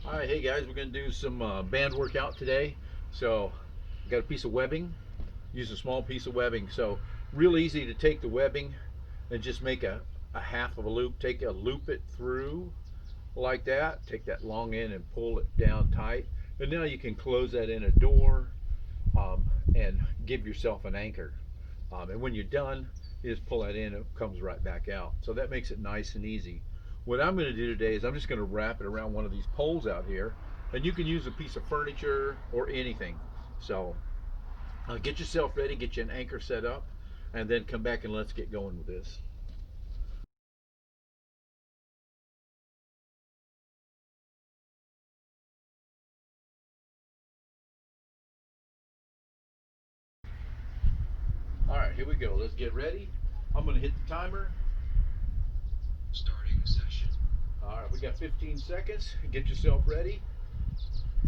Alright, hey guys, we're going to do some band workout today. So, I got a piece of webbing, use a small piece of webbing. So, real easy to take the webbing and just make a half of a loop. Loop it through like that. Take that long end and pull it down tight. And now you can close that in a door and give yourself an anchor. And when you're done, you just pull that in, it comes right back out. So that makes it nice and easy. What I'm going to do today is I'm just going to wrap it around one of these poles out here, and you can use a piece of furniture or anything. So get yourself ready, get you an anchor set up, and then come back and let's get going with this. All right, here we go. Let's get ready. I'm going to hit the timer. Starting session. All right, we got 15 seconds. Get yourself ready.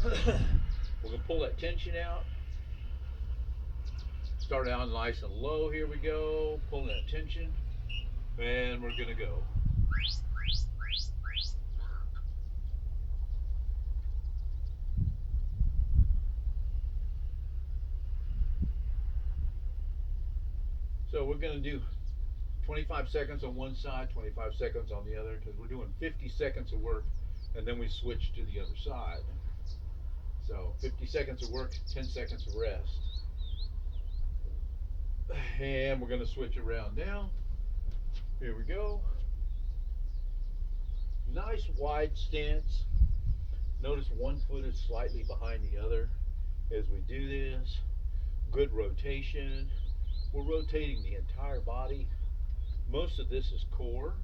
We're going to pull that tension out. Start out nice and low. Here we go. Pulling that tension. And we're going to go. So we're going to do 25 seconds on one side, 25 seconds on the other, because we're doing 50 seconds of work, and then we switch to the other side. So 50 seconds of work, 10 seconds of rest. And we're going to switch around now. Here we go. Nice wide stance. Notice one foot is slightly behind the other as we do this. Good rotation. We're rotating the entire body. Most of this is core.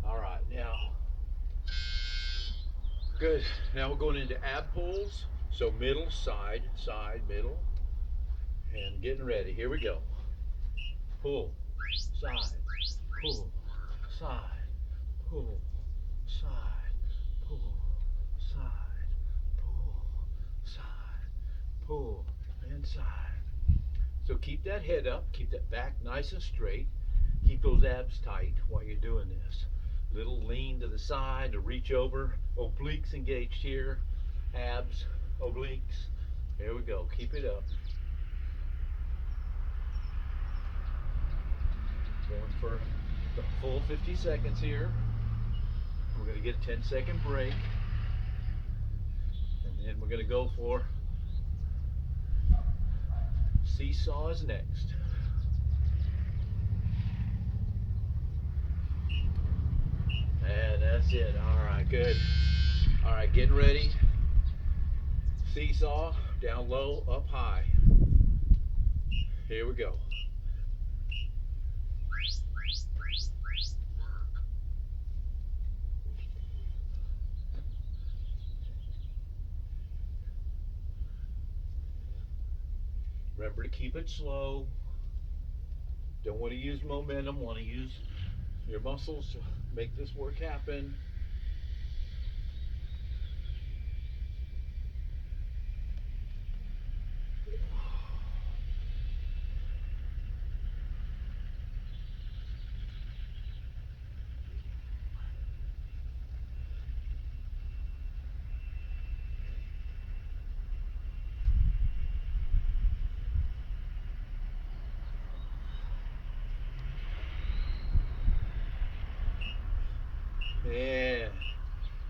All right, now, good. Now we're going into ab pulls. So middle, side, side, middle, and getting ready. Here we go. Pull, side, pull, side, pull, side, pull, side, pull, side, pull, and side. So keep that head up, keep that back nice and straight. Keep those abs tight while you're doing this. Little lean to the side to reach over. Obliques engaged here. Abs, obliques. Here we go. Keep it up. Going for the full 50 seconds here. We're going to get a 10-second break. And then we're going to go for seesaws next. And that's it. All right, good. All right, getting ready. Seesaw, down low, up high. Here we go. Remember to keep it slow. Don't want to use momentum, want to use your muscles to make this work happen.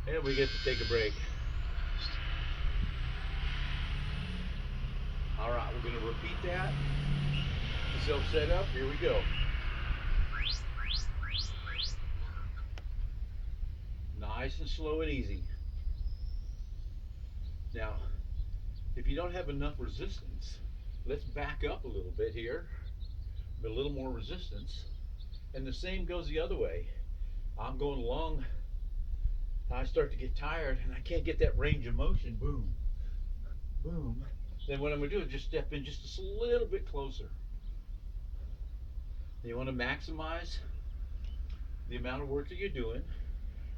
And we get to take a break. All right, we're going to repeat that. Yourself set up. Here we go. Nice and slow and easy. Now, if you don't have enough resistance, let's back up a little bit here. A little more resistance. And the same goes the other way. I'm going long. I start to get tired and I can't get that range of motion. Boom, boom. Then what I'm going to do is just step in just a little bit closer. You want to maximize the amount of work that you're doing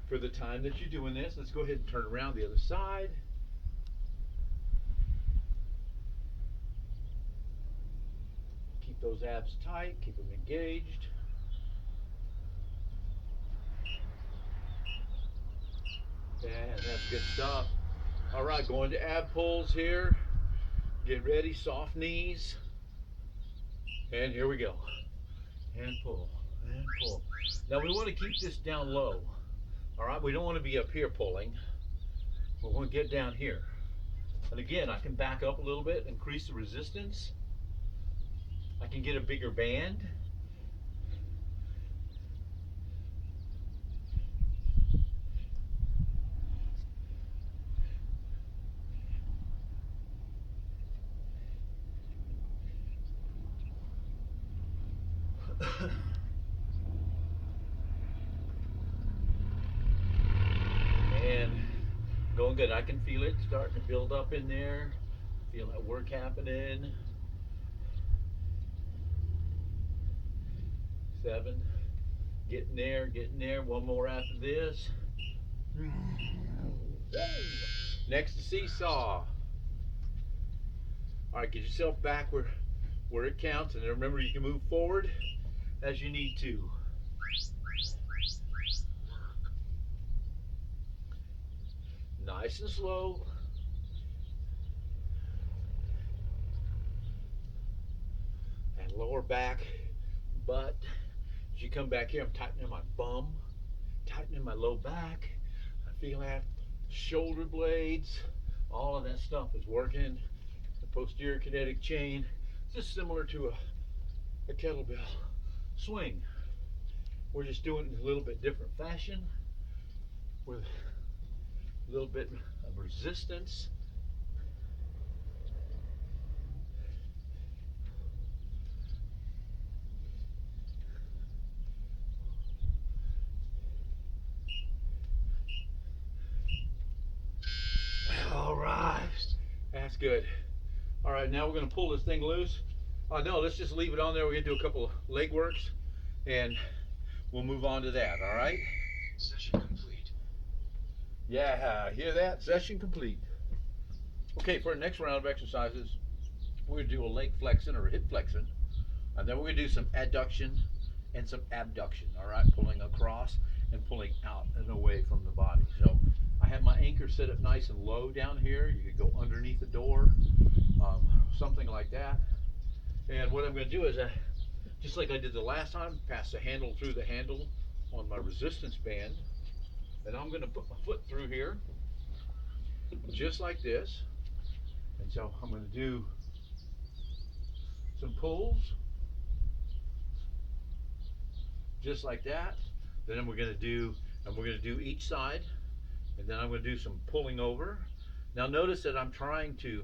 for the time that you're doing this. Let's go ahead and turn around the other side. Keep those abs tight, keep them engaged. Yeah, that's good stuff. All right, going to ab pulls here. Get ready, soft knees. And here we go. And pull, and pull. Now we want to keep this down low. All right, we don't want to be up here pulling. We want to get down here. And again, I can back up a little bit, increase the resistance. I can get a bigger band. And going good. I can feel it starting to build up in there. Feel that work happening. 7. Getting there, getting there. One more after this. Next to seesaw. All right, get yourself back where it counts, and then remember you can move forward as you need to. Nice and slow. And lower back, butt. As you come back here, I'm tightening my bum, tightening my low back. I feel that shoulder blades, all of that stuff is working. The posterior kinetic chain, just similar to a kettlebell swing. We're just doing it in a little bit different fashion with a little bit of resistance. All right, that's good. All right, now we're going to pull this thing loose. No, let's just leave it on there. We're going to do a couple of leg works and we'll move on to that. All right. Session complete. Yeah, hear that? Session complete. Okay, for our next round of exercises, we're going to do a leg flexion or a hip flexion, and then we're going to do some adduction and some abduction. All right, pulling across and pulling out and away from the body. So I have my anchor set up nice and low down here. You could go underneath the door, something like that. And what I'm going to do is, just like I did the last time, pass the handle through the handle on my resistance band. And I'm going to put my foot through here, just like this. And so I'm going to do some pulls, just like that. Then we're going to do each side. And then I'm going to do some pulling over. Now notice that I'm trying to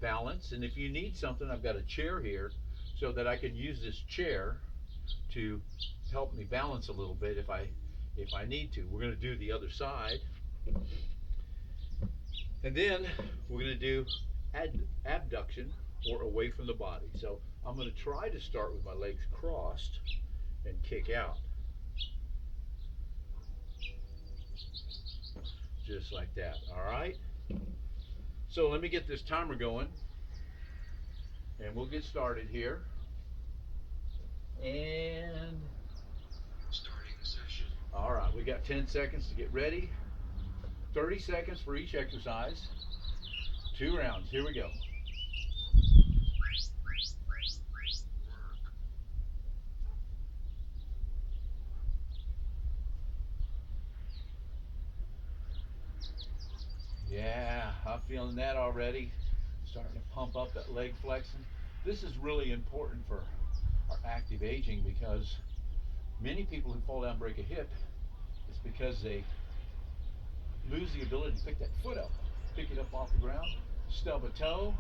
balance, and if you need something, I've got a chair here so that I can use this chair to help me balance a little bit if I need to. We're going to do the other side, and then we're going to do abduction, or away from the body. So I'm going to try to start with my legs crossed and kick out, just like that. All right, so let me get this timer going and we'll get started here. And Starting the session. all right, we got 10 seconds to get ready. 30 seconds for each exercise. 2 rounds. Here we go. Yeah, I'm feeling that already. Starting to pump up that leg flexion. This is really important for our active aging, because many people who fall down and break a hip, it's because they lose the ability to pick that foot up, pick it up off the ground, stub a toe.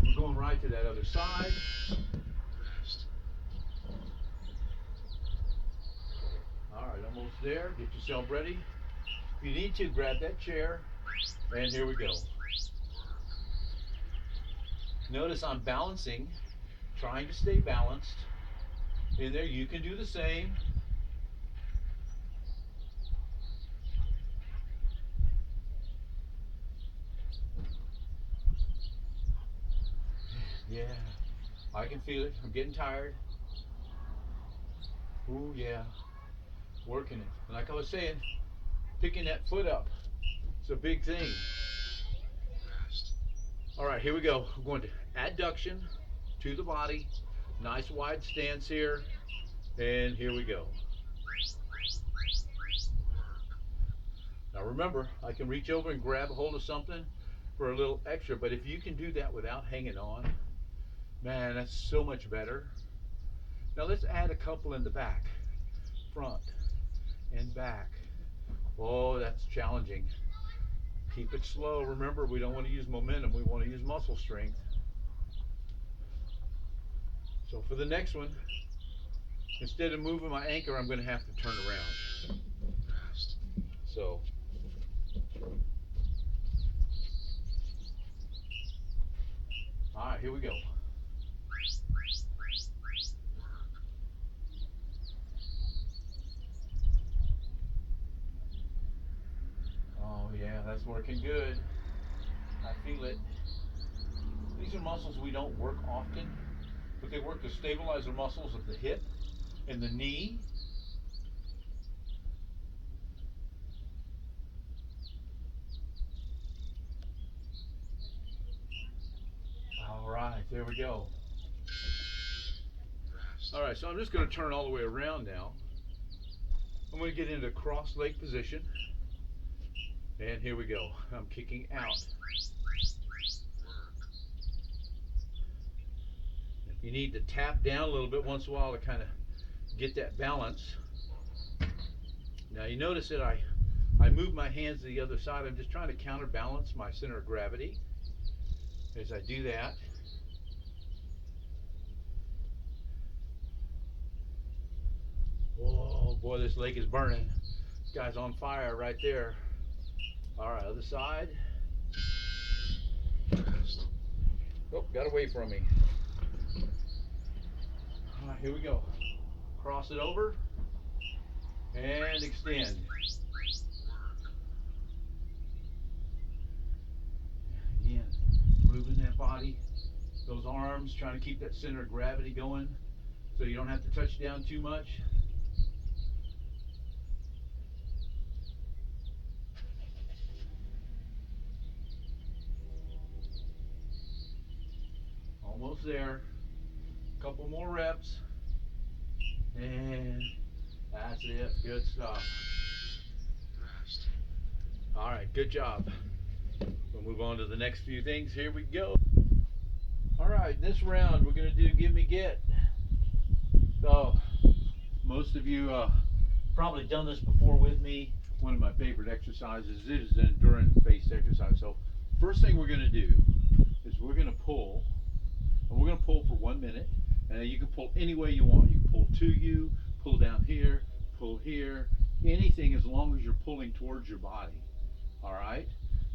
We're going right to that other side. Rest. All right, almost there. Get yourself ready. If you need to, grab that chair, and here we go. Notice I'm balancing, trying to stay balanced. In there, you can do the same. Yeah, I can feel it. I'm getting tired. Ooh, yeah, working it. And like I was saying, picking that foot up It's a big thing. Rest. All right, here we go. We're going to adduction to the body. Nice wide stance here. And here we go. Now remember, I can reach over and grab a hold of something for a little extra, but if you can do that without hanging on, man, that's so much better. Now let's add a couple in the back, front and back. Oh, that's challenging. Keep it slow. Remember, we don't want to use momentum. We want to use muscle strength. So for the next one, instead of moving my anchor, I'm going to have to turn around. Rest. So, all right, here we go. Oh yeah, that's working good. I feel it. These are muscles we don't work often, but they work to stabilize the muscles of the hip and the knee. All right, there we go. Rest. All right, so I'm just going to turn all the way around now. I'm going to get into cross leg position. And here we go. I'm kicking out. If you need to tap down a little bit once in a while to kind of get that balance. Now you notice that I move my hands to the other side. I'm just trying to counterbalance my center of gravity as I do that. Oh boy, this leg is burning. This guy's on fire right there. All right, other side. Rest. Oh, got away from me. All right, here we go. Cross it over and extend. Again, moving that body, those arms, trying to keep that center of gravity going so you don't have to touch down too much. Almost there. Couple more reps. And that's it. Good stuff. Rest. All right, good job. We'll move on to the next few things. Here we go. All right, this round we're going to do give me get. So, most of you probably done this before with me. One of my favorite exercises is an endurance-based exercise. So, first thing we're going to do is we're going to pull. And we're going to pull for 1 minute. And you can pull any way you want. You can pull to you, pull down here, pull here, anything as long as you're pulling towards your body. All right?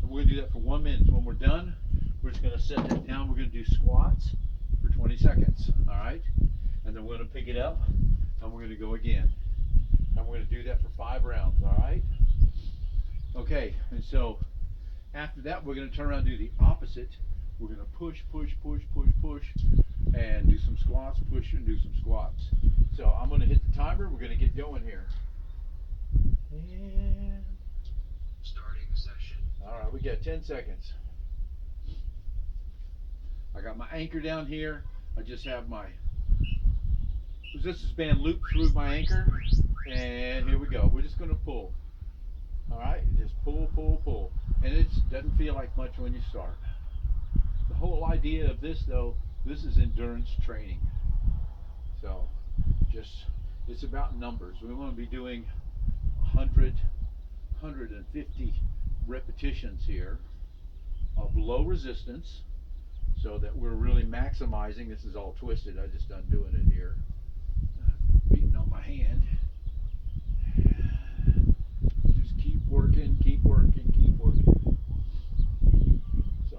And we're going to do that for 1 minute. So when we're done, we're just going to set that down. We're going to do squats for 20 seconds. All right? And then we're going to pick it up and we're going to go again. And we're going to do that for 5 rounds. All right? Okay. And so after that, we're going to turn around and do the opposite. We're going to push, push, push, push, push, and do some squats, push and do some squats. So I'm going to hit the timer. We're going to get going here. And Starting session. all right, we got 10 seconds. I got my anchor down here. I just have my resistance band looped through my anchor. And here we go. We're just going to pull. All right, just pull, pull, pull. And it doesn't feel like much when you start. The whole idea of this, though, this is endurance training. So it's about numbers. We want to be doing 100, 150 repetitions here of low resistance so that we're really maximizing. This is all twisted. I just undoing it here. Beating on my hand. Just keep working, keep working, keep working. So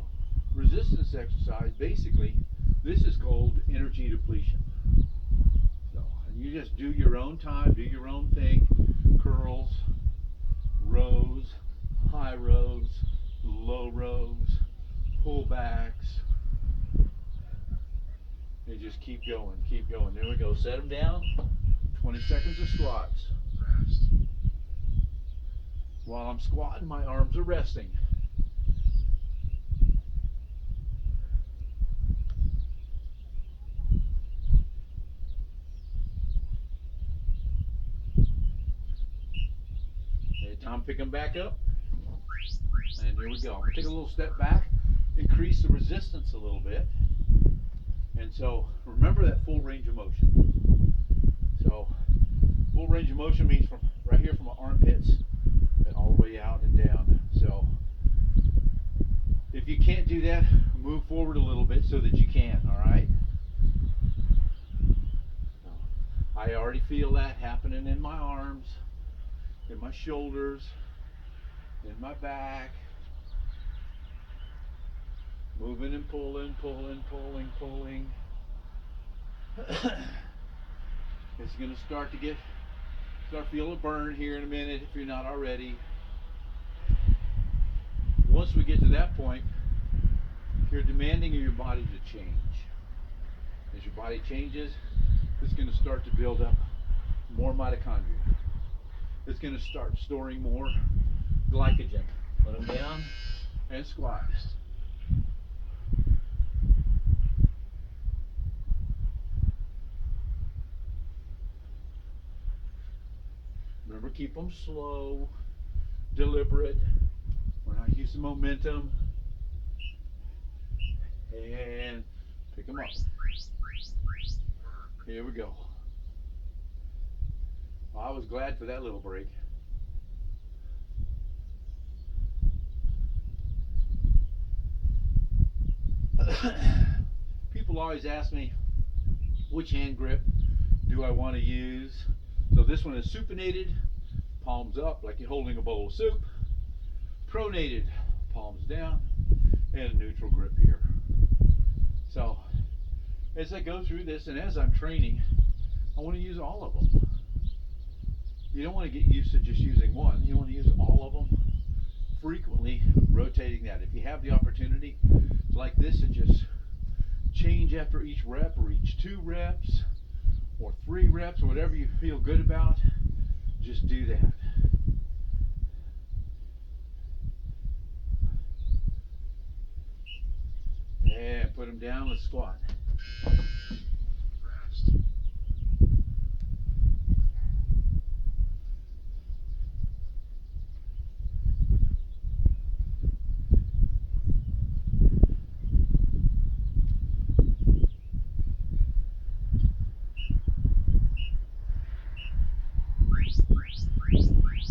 resistance exercise, basically, this is called energy depletion. So, and you just do your own time, do your own thing. Curls, rows, high rows, low rows, pullbacks. And just keep going, keep going. There we go. Set them down. 20 seconds of squats. Rest. While I'm squatting, my arms are resting. Okay, time to pick them back up. And here we go. I'm going to take a little step back, increase the resistance a little bit. And so remember that full range of motion. So full range of motion means from right here from my armpits and all the way out and down. So if you can't do that, move forward a little bit so that you can, all right? I already feel that happening in my arms, in my shoulders, in my back. Moving and pulling, pulling, pulling, pulling. It's going to start feel a burn here in a minute if you're not already. Once we get to that point, you're demanding of your body to change. As your body changes, it's going to start to build up more mitochondria. It's going to start storing more glycogen. Put them down and squat. Remember, keep them slow, deliberate. We're not using momentum. And pick them up. Here we go. I was glad for that little break. People always ask me, which hand grip do I want to use? So this one is supinated, palms up like you're holding a bowl of soup. Pronated, palms down, and a neutral grip here. So as I go through this and as I'm training, I want to use all of them. You don't want to get used to just using one. You want to use all of them, frequently rotating that. If you have the opportunity like this to just change after each rep or each 2 reps or 3 reps or whatever you feel good about, just do that. And put them down, let's squat. Rest.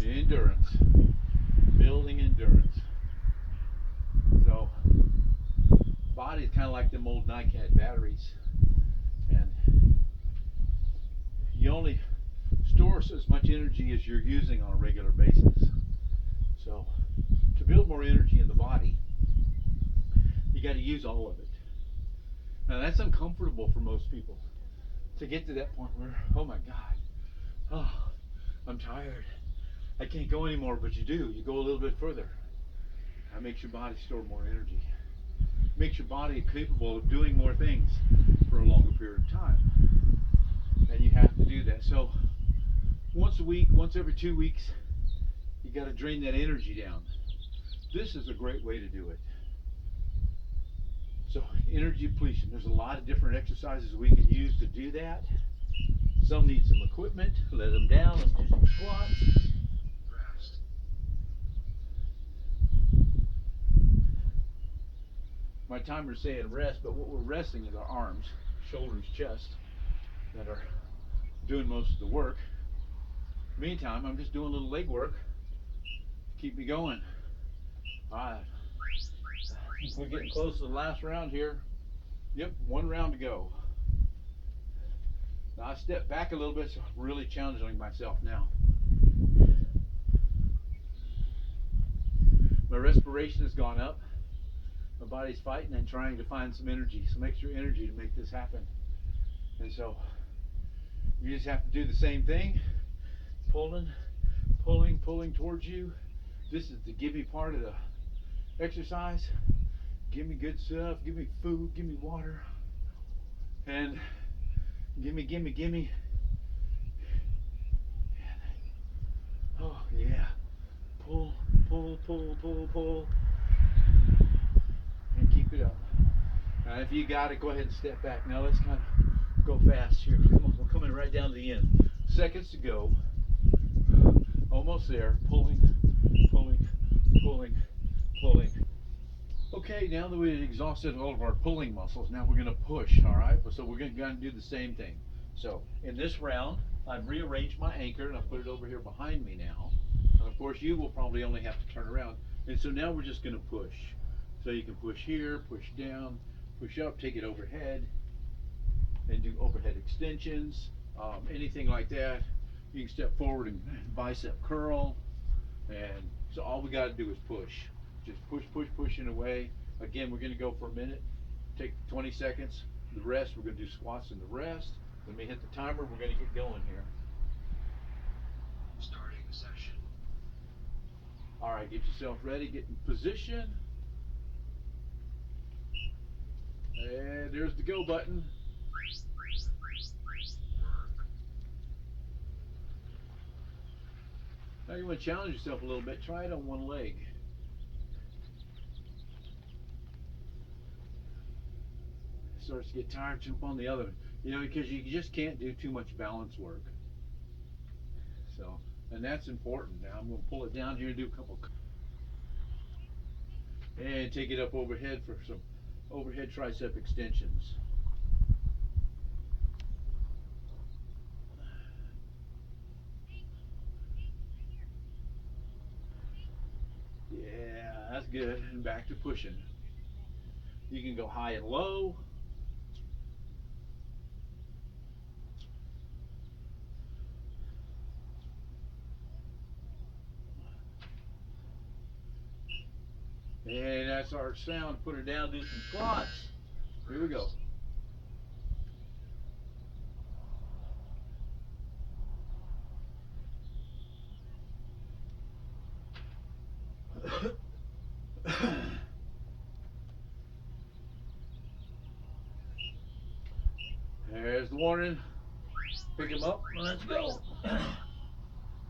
Endurance. Building endurance. So, body's kind of like them old NiCad batteries. And you only store as much energy as you're using on a regular basis. So, to build more energy in the body, you got to use all of it. Now, that's uncomfortable for most people. To get to that point where, oh my God, oh, I'm tired. I can't go anymore, but you do. You go a little bit further. That makes your body store more energy. Makes your body capable of doing more things for a longer period of time. And you have to do that. So once a week, once every 2 weeks, you got to drain that energy down. This is a great way to do it. So energy depletion. There's a lot of different exercises we can use to do that. Some need some equipment. Let them down. Let's do some squats. Rest. My timer's saying rest, but what we're resting is our arms, shoulders, chest that are doing most of the work. Meantime, I'm just doing a little leg work to keep me going. All right. We're getting close to the last round here. Yep, 1 round to go. Now I step back a little bit, so I'm really challenging myself now. My respiration has gone up. My body's fighting and trying to find some energy, some extra energy to make this happen. And so you just have to do the same thing. Pulling, pulling, pulling towards you. This is the give me part of the exercise. Give me good stuff, give me food, give me water, and give me. Oh yeah, Pull, pull, pull, pull, pull. And keep it up. Now, if you got it, go ahead and step back. Now let's kind of go fast here. Come on, we're coming right down to the end. Seconds to go. Almost there. Pulling, pulling, pulling, pulling. Okay, now that we've exhausted all of our pulling muscles, now we're going to push, all right? So we're going to do the same thing. So in this round, I've rearranged my anchor and I've put it over here behind me now. And of course, you will probably only have to turn around. And so now we're just going to push. So you can push here, push down, push up, take it overhead, and do overhead extensions, anything like that. You can step forward and bicep curl. And so all we got to do is push. Just push, push, pushing away. Again, we're going to go for a minute. Take 20 seconds. The rest, we're going to do squats and the rest. Let me hit the timer. We're going to get going here. Starting session. All right, get yourself ready. Get in position. And there's the go button. Work. Now you want to challenge yourself a little bit. Try it on one leg. Starts to get tired, jump on the other. You know, because you just can't do too much balance work. So, and that's important. Now I'm going to pull it down here and do a couple. And take it up overhead for some overhead tricep extensions. Yeah, that's good. And back to pushing. You can go high and low. And that's our sound. Put her down, do some squats. Here we go. There's the warning. Pick him up. Let's go.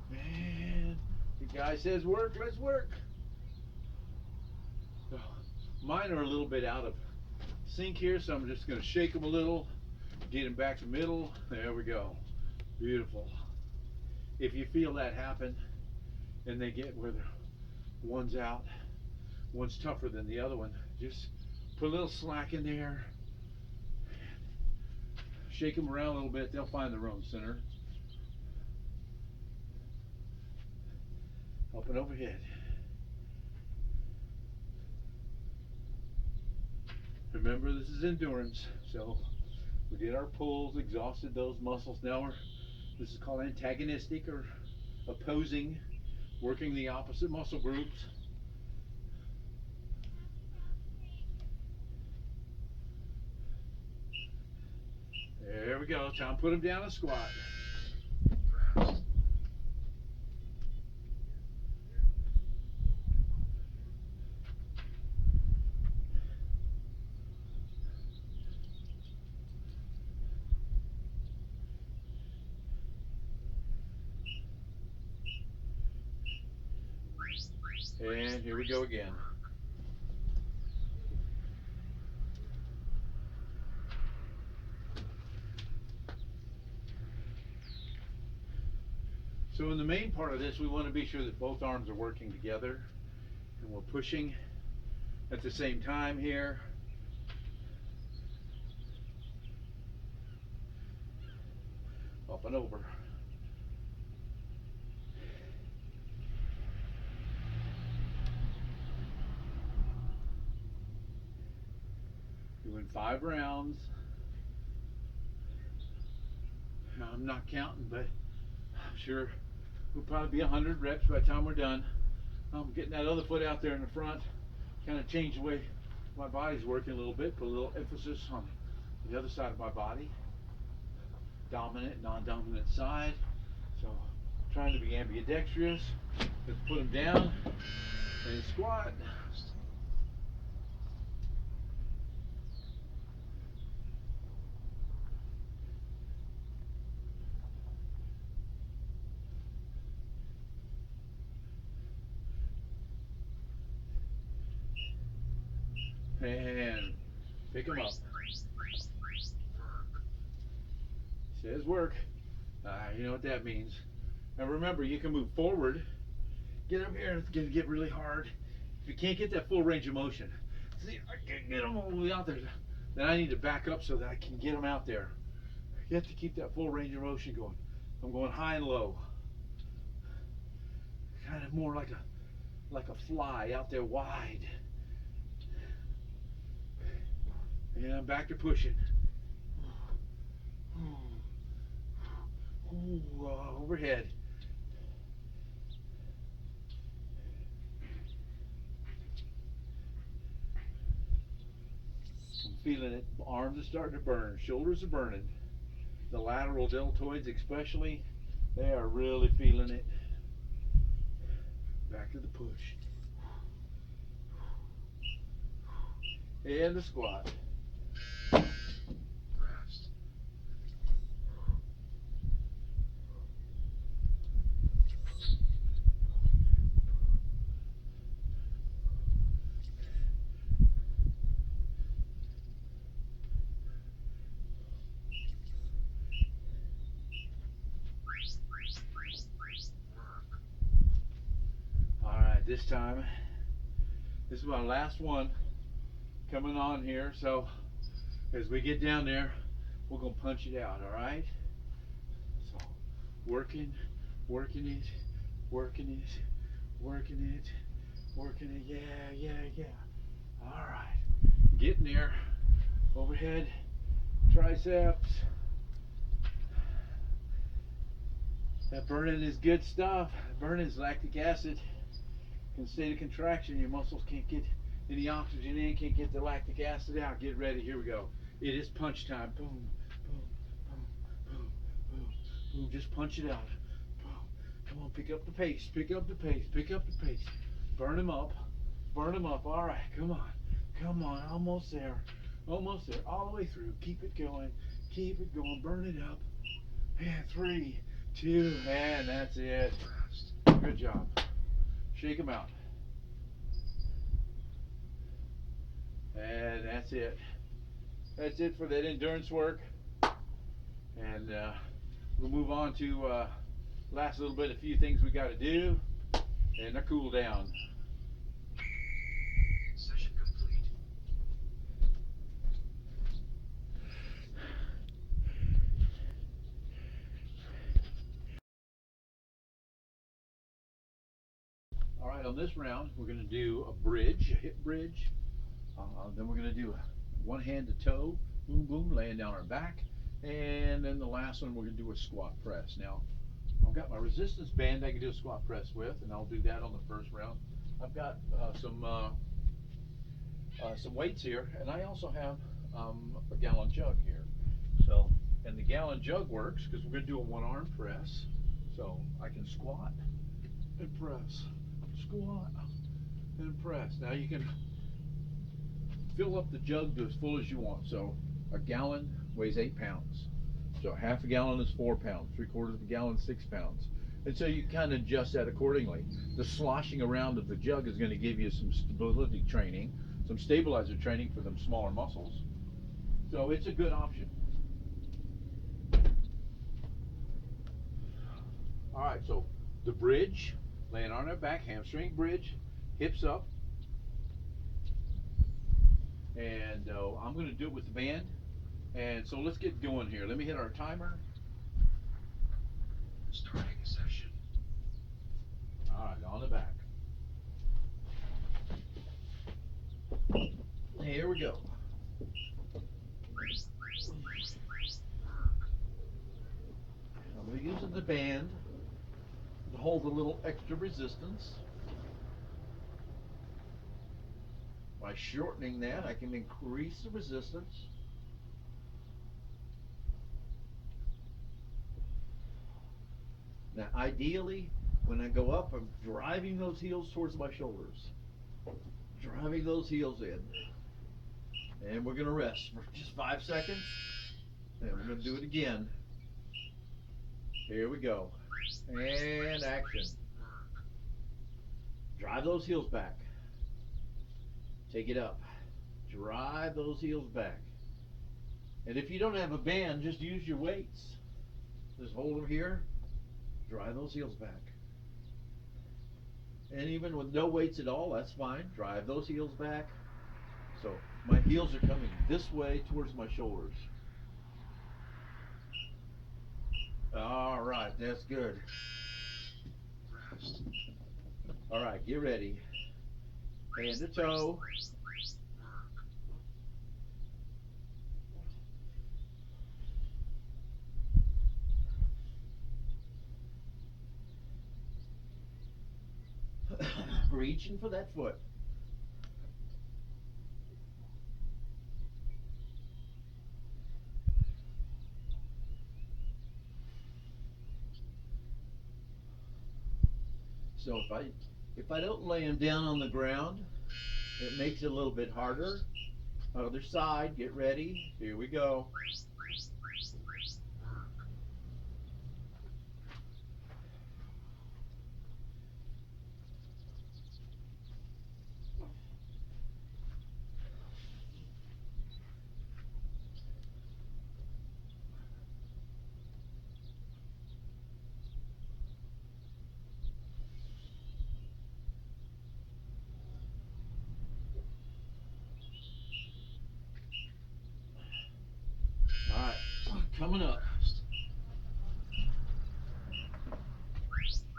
Man, the guy says work, let's work. So, mine are a little bit out of sync here, so I'm just going to shake them a little, get them back to middle. There we go. Beautiful. If you feel that happen and they get where the one's out, one's tougher than the other one, just put a little slack in there. Shake them around a little bit, they'll find their own center. Up and overhead. Remember, this is endurance, so we did our pulls, exhausted those muscles. Now this is called antagonistic or opposing, working the opposite muscle groups. There we go. Time to put them down and squat. Rest. And here we go again. So in the main part of this, we want to be sure that both arms are working together and we're pushing at the same time here. Up and over. Doing 5 rounds. Now, I'm not counting, but I'm sure we'll probably be 100 reps by the time we're done. I'm getting that other foot out there in the front, kind of change the way my body's working a little bit, put a little emphasis on the other side of my body. Dominant, non-dominant side. So trying to be ambidextrous. Let's put them down and squat. And pick them up. Work. Says work. You know what that means. And remember, you can move forward. Get up here, it's gonna get really hard. If you can't get that full range of motion, see, I can't get them all the way out there. Then I need to back up so that I can get them out there. You have to keep that full range of motion going. I'm going high and low. Kind of more like a fly out there wide. And I'm back to pushing. Overhead. I'm feeling it. Arms are starting to burn. Shoulders are burning. The lateral deltoids especially, they are really feeling it. Back to the push. And the squat. Rest. Work. Alright, this time, this is my last one coming on here, so as we get down there, we're going to punch it out, alright? So, working it, working it, working it, yeah. Alright, getting there, overhead, triceps. That burning is good stuff. Burning is lactic acid. In state of contraction, your muscles can't get any oxygen in, can't get the lactic acid out. Get ready, here we go. It is punch time. Boom, boom, boom, boom, boom, boom. Just punch it out. Boom. Come on, pick up the pace, pick up the pace, pick up the pace. Burn them up, burn them up. All right, come on, almost there, all the way through. Keep it going, burn it up. And 3, 2, and that's it. Rest. Good job. Shake them out. And that's it. That's it for that endurance work. And we'll move on to last little bit, a few things we got to do, and a cool down. Session complete. All right, on this round, we're going to do a bridge, a hip bridge. Then we're going to do a one hand to toe, boom, boom, laying down our back. And then the last one, we're going to do a squat press. Now, I've got my resistance band I can do a squat press with, and I'll do that on the first round. I've got some weights here, and I also have a gallon jug here. So, and the gallon jug works because we're going to do a one arm press. So I can squat and press, squat and press. Now you can fill up the jug to as full as you want. So a gallon weighs 8 pounds. So half a gallon is 4 pounds, 3/4 of a gallon, 6 pounds. And so you kind of adjust that accordingly. The sloshing around of the jug is going to give you some stability training, some stabilizer training for them smaller muscles. So it's a good option. All right, so the bridge, laying on our back, hamstring bridge, hips up. And I'm going to do it with the band. And so let's get going here. Let me hit our timer. Starting session. All right, on the back. Here we go. I'm going to use the band to hold a little extra resistance. By shortening that, I can increase the resistance. Now, ideally, when I go up, I'm driving those heels towards my shoulders. Driving those heels in. And we're going to rest for just 5 seconds. And we're going to do it again. Here we go. And action. Drive those heels back. Take it up. drive those heels back. And if you don't have a band, just use your weights. Just hold them here, drive those heels back. And even with no weights at all, that's fine. Drive those heels back. So my heels are coming this way towards my shoulders. All right, that's good. Rest. All right, get ready. Hand to toe. Reaching for that foot. So if I don't lay them down on the ground, it makes it a little bit harder. Other side, get ready. Here we go. All right, coming up.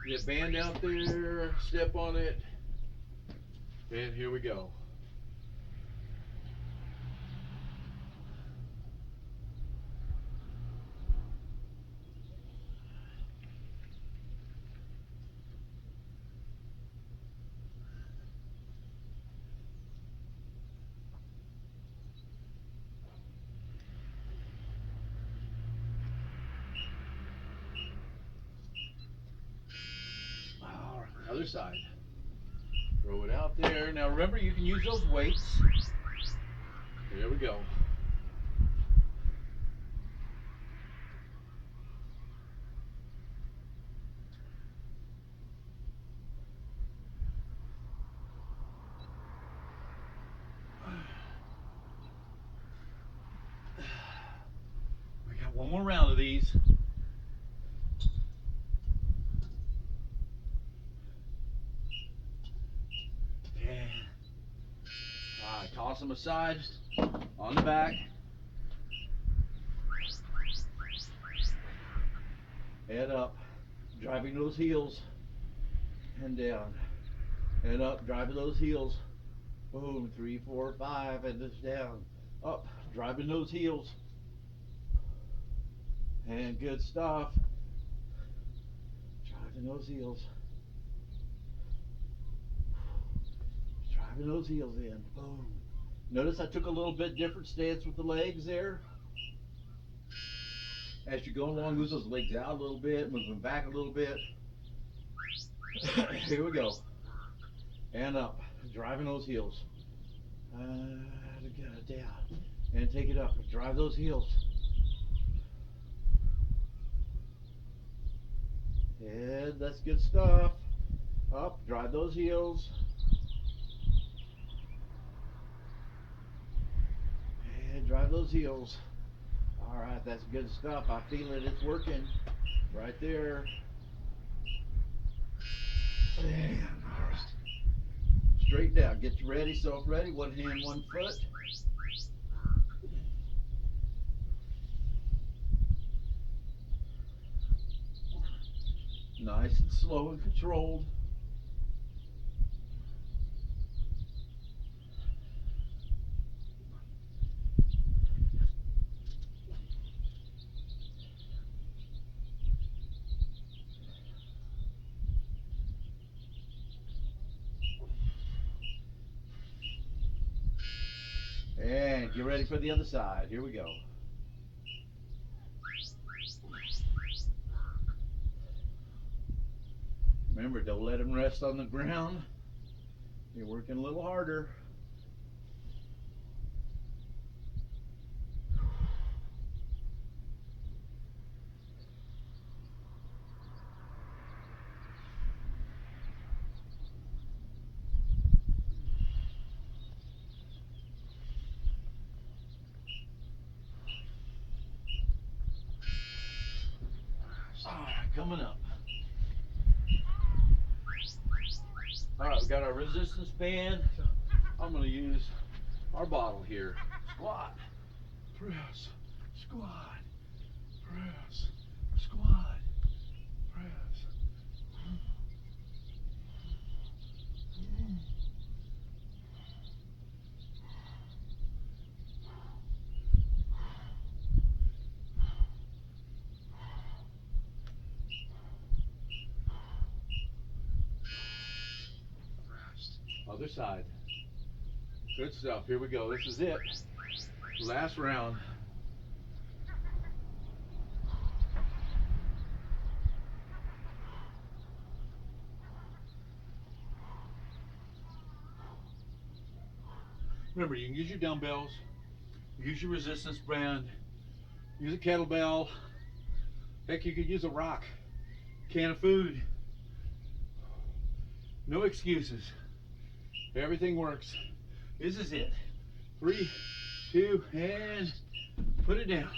Get band out there, step on it, and here we go. All right, other side. Throw it out there. Now remember, you can use those weights. There we go. We got one more round of these. And all right, toss them aside on the back. Head up, driving those heels, and down, and up, driving those heels. Boom, 3, 4, 5, and this down, up, driving those heels, and good stuff. Driving those heels, driving those heels in. Boom. Notice I took a little bit different stance with the legs there. As you go along, move those legs out a little bit, move them back a little bit. Here we go. And up, driving those heels. Down, and take it up. Drive those heels. And that's good stuff. Up, drive those heels. And drive those heels. All right, that's good stuff. I feel it. It's working right there. And all right. Straight down. Get you ready. Self ready. One hand, one foot. Nice and slow and controlled. And get ready for the other side. Here we go. Remember, don't let them rest on the ground. You're working a little harder. coming up. All right, we got our resistance band. I'm going to use our bottle here. Squat, press, squat, press, squat, press. Rest. Other side. Good stuff. Here we go. This is it. Last round. Remember, you can use your dumbbells, use your resistance band, use a kettlebell. Heck, you could use a rock, can of food. No excuses. Everything works. This is it. 3, 2, and put it down.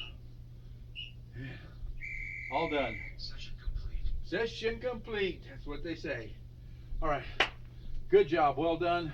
All done. Session complete. Session complete. That's what they say. All right. Good job. Well done.